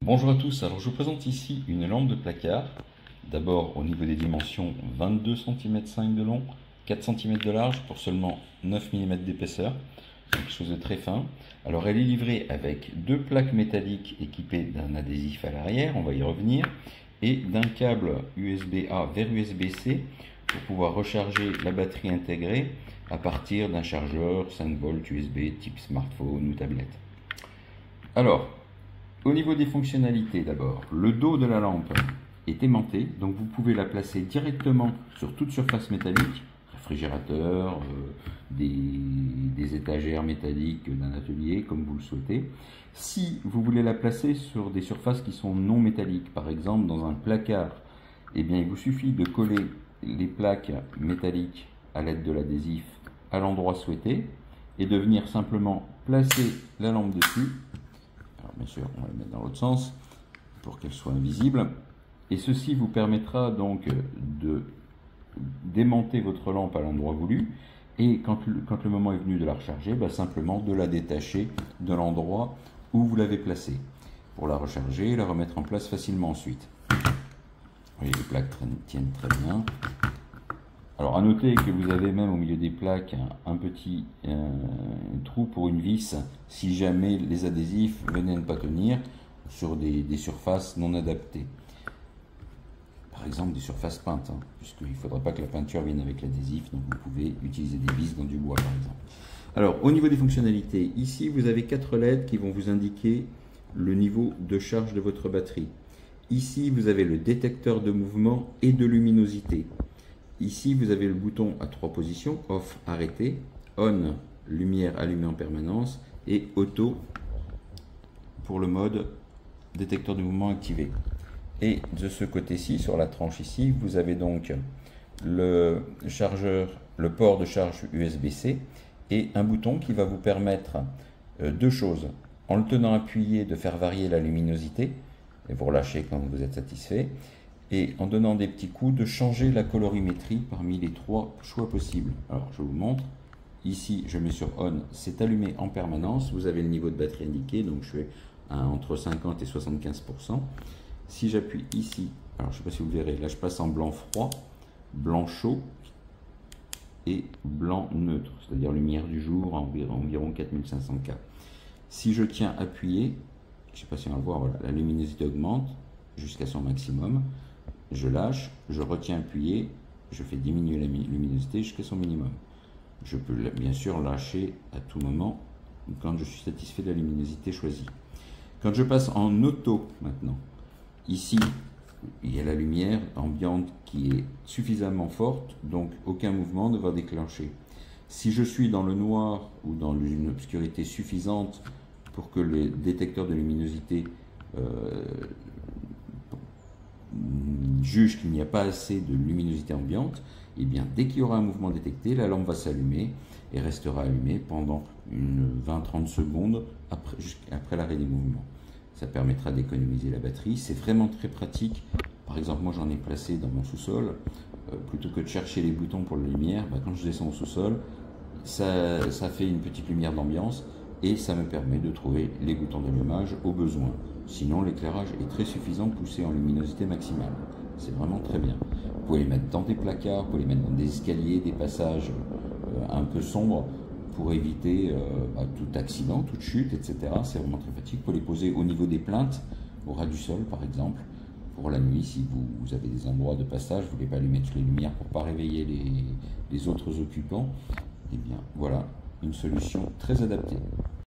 Bonjour à tous, alors je vous présente ici une lampe de placard. D'abord au niveau des dimensions 22 cm 5 de long, 4 cm de large pour seulement 9 mm d'épaisseur. C'est quelque chose de très fin. Alors elle est livrée avec deux plaques métalliques équipées d'un adhésif à l'arrière, on va y revenir, et d'un câble USB-A vers USB-C pour pouvoir recharger la batterie intégrée à partir d'un chargeur 5 volts USB type smartphone ou tablette. Alors, au niveau des fonctionnalités d'abord, le dos de la lampe est aimanté, donc vous pouvez la placer directement sur toute surface métallique, réfrigérateur, des étagères métalliques d'un atelier, comme vous le souhaitez. Si vous voulez la placer sur des surfaces qui sont non métalliques, par exemple dans un placard, eh bien il vous suffit de coller les plaques métalliques à l'aide de l'adhésif à l'endroit souhaité et de venir simplement placer la lampe dessus. Alors bien sûr, on va le mettre dans l'autre sens pour qu'elle soit invisible. Et ceci vous permettra donc de démonter votre lampe à l'endroit voulu. Et quand le moment est venu de la recharger, simplement de la détacher de l'endroit où vous l'avez placée. Pour la recharger et la remettre en place facilement ensuite. Vous voyez, les plaques tiennent très bien. Alors à noter que vous avez même au milieu des plaques un petit trou pour une vis si jamais les adhésifs venaient à ne pas tenir sur des surfaces non adaptées. Par exemple des surfaces peintes, puisqu'il ne faudra pas que la peinture vienne avec l'adhésif, donc vous pouvez utiliser des vis dans du bois par exemple. Alors au niveau des fonctionnalités, ici vous avez 4 LED qui vont vous indiquer le niveau de charge de votre batterie. Ici vous avez le détecteur de mouvement et de luminosité. Ici, vous avez le bouton à 3 positions, off, arrêté, on, lumière allumée en permanence, et auto pour le mode détecteur de mouvement activé. Et de ce côté-ci, sur la tranche ici, vous avez donc le chargeur, le port de charge USB-C et un bouton qui va vous permettre deux choses. En le tenant appuyé, de faire varier la luminosité, et vous relâchez quand vous êtes satisfait. Et en donnant des petits coups, de changer la colorimétrie parmi les 3 choix possibles. Alors, je vous montre. Ici, je mets sur On, c'est allumé en permanence. Vous avez le niveau de batterie indiqué, donc je suis entre 50 et 75%. Si j'appuie ici, alors je ne sais pas si vous verrez, là je passe en blanc froid, blanc chaud et blanc neutre, c'est-à-dire lumière du jour à environ 4500 K. Si je tiens appuyé, je ne sais pas si on va le voir, voilà, la luminosité augmente jusqu'à son maximum. Je lâche, je retiens appuyé, je fais diminuer la luminosité jusqu'à son minimum. Je peux bien sûr lâcher à tout moment quand je suis satisfait de la luminosité choisie. Quand je passe en auto maintenant, ici il y a la lumière ambiante qui est suffisamment forte, donc aucun mouvement ne va déclencher. Si je suis dans le noir ou dans une obscurité suffisante pour que le détecteur de luminosité juge qu'il n'y a pas assez de luminosité ambiante, et bien dès qu'il y aura un mouvement détecté, la lampe va s'allumer et restera allumée pendant une 20-30 secondes après l'arrêt des mouvements. Ça permettra d'économiser la batterie, c'est vraiment très pratique. Par exemple, moi j'en ai placé dans mon sous-sol, plutôt que de chercher les boutons pour la lumière, quand je descends au sous-sol, ça fait une petite lumière d'ambiance et ça me permet de trouver les boutons d'allumage au besoin. Sinon, l'éclairage est très suffisant, poussé en luminosité maximale. C'est vraiment très bien. Vous pouvez les mettre dans des placards, vous pouvez les mettre dans des escaliers, des passages un peu sombres pour éviter tout accident, toute chute, etc. C'est vraiment très pratique. Vous pouvez les poser au niveau des plinthes, au ras du sol par exemple. Pour la nuit, si vous avez des endroits de passage, vous ne voulez pas allumer toutes les lumières pour ne pas réveiller les autres occupants, eh bien voilà, une solution très adaptée.